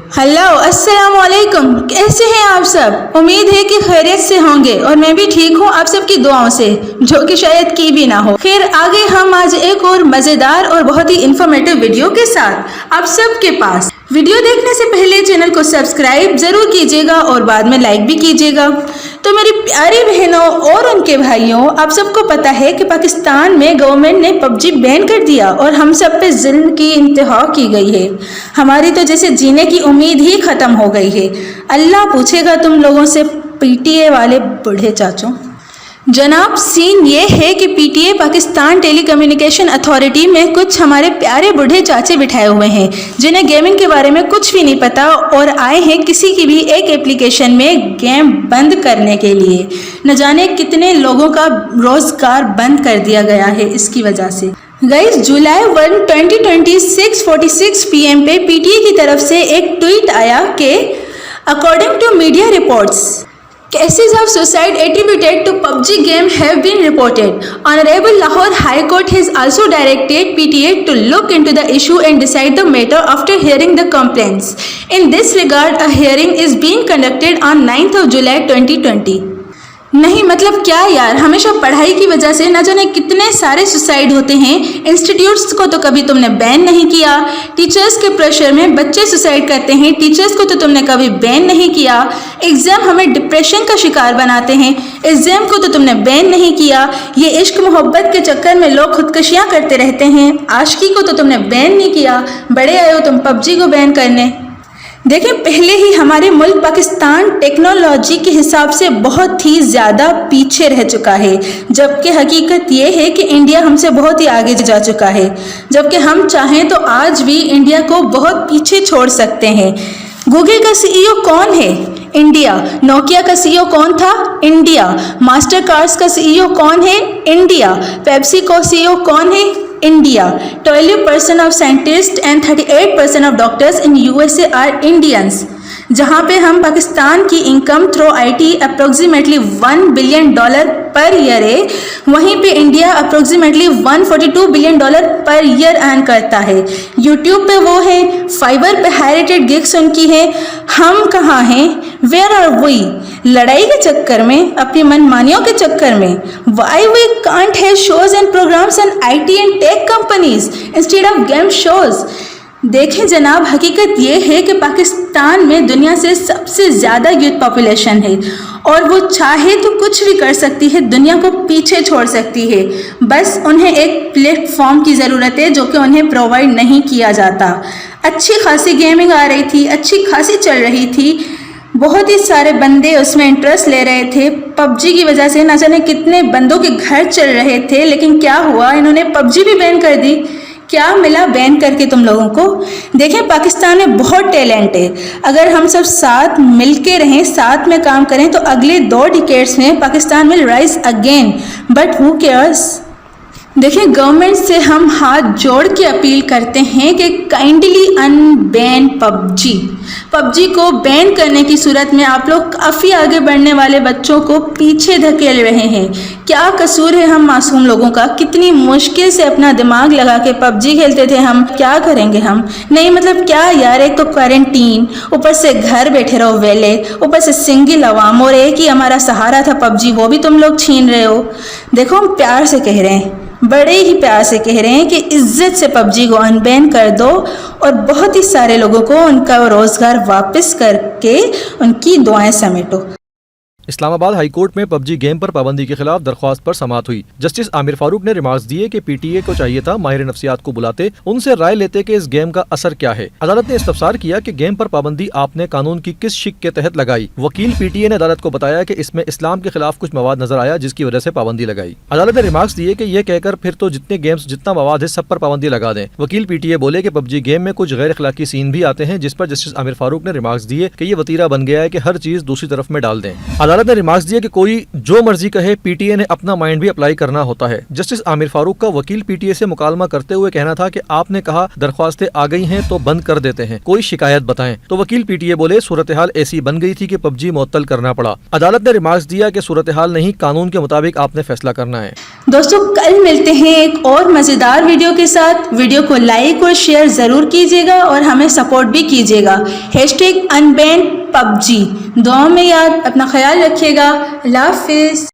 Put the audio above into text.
Hello, अस्सलाम वालेकुम। कैसे हैं आप सब? उम्मीद है कि खैरियत से होंगे और मैं भी ठीक हूँ आप सबकी दुआओं से, जो कि शायद की भी ना हो। फिर आगे हम आज एक और मज़ेदार और बहुत ही इंफॉर्मेटिव वीडियो के साथ आप सबके पास। वीडियो देखने से पहले चैनल को सब्सक्राइब जरूर कीजिएगा और बाद में लाइक भी कीजिएगा। तो मेरी प्यारी बहनों और उनके भाइयों, आप सबको पता है कि पाकिस्तान में गवर्नमेंट ने पबजी बैन कर दिया और हम सब पे जुल्म की इंतहा की गई है। हमारी तो जैसे जीने की उम्मीद ही खत्म हो गई है। अल्लाह पूछेगा तुम लोगों से, पीटीए वाले बूढ़े चाचों। जनाब, सीन ये है कि पीटीए पाकिस्तान टेलीकम्युनिकेशन अथॉरिटी में कुछ हमारे प्यारे बूढ़े चाचे बिठाए हुए हैं जिन्हें गेमिंग के बारे में कुछ भी नहीं पता और आए हैं किसी की भी एक एप्लीकेशन में गेम बंद करने के लिए। न जाने कितने लोगों का रोजगार बंद कर दिया गया है इसकी वजह से। गाइस, जुलाई 1, 2020 6:46 PM पे पीटीए की तरफ से एक ट्वीट आया कि according to media reports, cases of suicide attributed to PUBG game have been reported. Honorable Lahore High Court has also directed PTA to look into the issue and decide the matter after hearing the complaints. In this regard, a hearing is being conducted on 9th of July 2020. नहीं मतलब क्या यार, हमेशा पढ़ाई की वजह से न जाने कितने सारे सुसाइड होते हैं। इंस्टीट्यूट्स को तो कभी तुमने बैन नहीं किया, टीचर्स के प्रेशर में बच्चे सुसाइड करते हैं, टीचर्स को तो तुमने कभी बैन नहीं किया। एग्ज़ाम हमें डिप्रेशन का शिकार बनाते हैं, एग्ज़ाम को तो तुमने बैन नहीं किया। ये इश्क मोहब्बत के चक्कर में लोग खुदकुशियाँ करते रहते हैं, आशिकी को तो तुमने बैन नहीं किया। बड़े आए हो तुम पबजी को बैन करने। देखें, पहले ही हमारे मुल्क पाकिस्तान टेक्नोलॉजी के हिसाब से बहुत ही ज़्यादा पीछे रह चुका है, जबकि हकीकत ये है कि इंडिया हमसे बहुत ही आगे जा चुका है। जबकि हम चाहें तो आज भी इंडिया को बहुत पीछे छोड़ सकते हैं। गूगल का सीईओ कौन है? इंडिया। नोकिया का सीईओ कौन था? इंडिया। मास्टर कार्ड्स का सीईओ कौन है? इंडिया। पेप्सी का सीईओ कौन है? India. 12% of scientists and 38% of doctors in USA are Indians. जहाँ पे हम पाकिस्तान की income through IT approximately $1 billion per year है, वहीं पे India approximately $142 billion per year earn करता है। यूट्यूब पे वो है, फाइबर पे हाई रेटेड गिग्स उनकी है। हम कहाँ हैं? Where are we? लड़ाई के चक्कर में, अपनी मनमानियों के चक्कर में। Why we can't have shows and programs and IT and tech companies instead of game shows. देखें जनाब, हकीकत ये है कि पाकिस्तान में दुनिया से सबसे ज़्यादा यूथ पॉपुलेशन है और वो चाहे तो कुछ भी कर सकती है, दुनिया को पीछे छोड़ सकती है। बस उन्हें एक प्लेटफॉर्म की ज़रूरत है जो कि उन्हें प्रोवाइड नहीं किया जाता। अच्छी खासी गेमिंग आ रही थी, अच्छी खासी चल रही थी, बहुत ही सारे बंदे उसमें इंटरेस्ट ले रहे थे। पबजी की वजह से न जाने कितने बंदों के घर चल रहे थे, लेकिन क्या हुआ, इन्होंने पबजी भी बैन कर दी। क्या मिला बैन करके तुम लोगों को? देखें, पाकिस्तान में बहुत टैलेंट है। अगर हम सब साथ मिलके रहें, साथ में काम करें तो अगले 2 डिकेड्स में Pakistan will rise again. But who cares? देखिए, गवर्नमेंट से हम हाथ जोड़ के अपील करते हैं कि काइंडली अनबैन पबजी। पबजी को बैन करने की सूरत में आप लोग काफ़ी आगे बढ़ने वाले बच्चों को पीछे धकेल रहे हैं। क्या कसूर है हम मासूम लोगों का? कितनी मुश्किल से अपना दिमाग लगा के पबजी खेलते थे हम। क्या करेंगे हम? नहीं मतलब क्या यार, एक तो क्वारंटीन, ऊपर से घर बैठे रहो वेले, ऊपर से सिंगल अवाम, और एक ही हमारा सहारा था पबजी, वो भी तुम लोग छीन रहे हो। देखो, हम प्यार से कह रहे हैं, बड़े ही प्यार से कह रहे हैं कि इज्जत से पबजी को अनबैन कर दो और बहुत ही सारे लोगों को उनका रोजगार वापस करके उनकी दुआएं समेटो। इस्लामाबाद हाई कोर्ट में पबजी गेम पर पाबंदी के खिलाफ दरख्वास्त पर समाअत हुई। जस्टिस आमिर फारूक ने रिमार्क्स दिए कि पीटीए को चाहिए था माहिर नफ्सियात को बुलाते, उनसे राय लेते कि इस गेम का असर क्या है। अदालत ने इस्तफसार किया कि गेम पर पाबंदी आपने कानून की किस शिक के तहत लगाई। वकील पीटीए ने अदालत को बताया कि इसमें इस्लाम के खिलाफ कुछ मवाद नजर आया जिसकी वजह से पाबंदी लगाई। अदालत ने रिमार्क्स दिए कि यह कहकर फिर तो जितने गेम्स जितना मवाद है सब पर पाबंदी लगा दें। वकील पीटीए बोले कि पबजी गेम में कुछ गैर अखलाकी सीन भी आते हैं, जिस पर जस्टिस आमिर फारूक ने रिमार्क्स दिए कि ये वतीरा बन गया है कि हर चीज दूसरी तरफ में डाल दें। अदालत अदालत ने रिमार्क्स दिया कि कोई जो मर्जी कहे, पीटीए ने अपना माइंड भी अप्लाई करना होता है। जस्टिस आमिर फारूक का वकील पीटीए से मुकालमा करते हुए कहना था कि आपने कहा दरख्वास्तें आ गई हैं तो बंद कर देते हैं, कोई शिकायत बताएं। तो वकील पीटीए बोले सूरत हाल ऐसी बन गई थी कि पबजी मुअत्तल करना पड़ा। अदालत ने रिमार्क्स दिया कि सूरत हाल नहीं, कानून के मुताबिक आपने फैसला करना है। दोस्तों कल मिलते हैं एक और मजेदार वीडियो के साथ। वीडियो को लाइक और शेयर जरूर कीजिएगा और हमें सपोर्ट भी कीजिएगा। #unban PUBG दुआओं में याद। अपना ख्याल रखिएगा। अल्लाह हाफिज।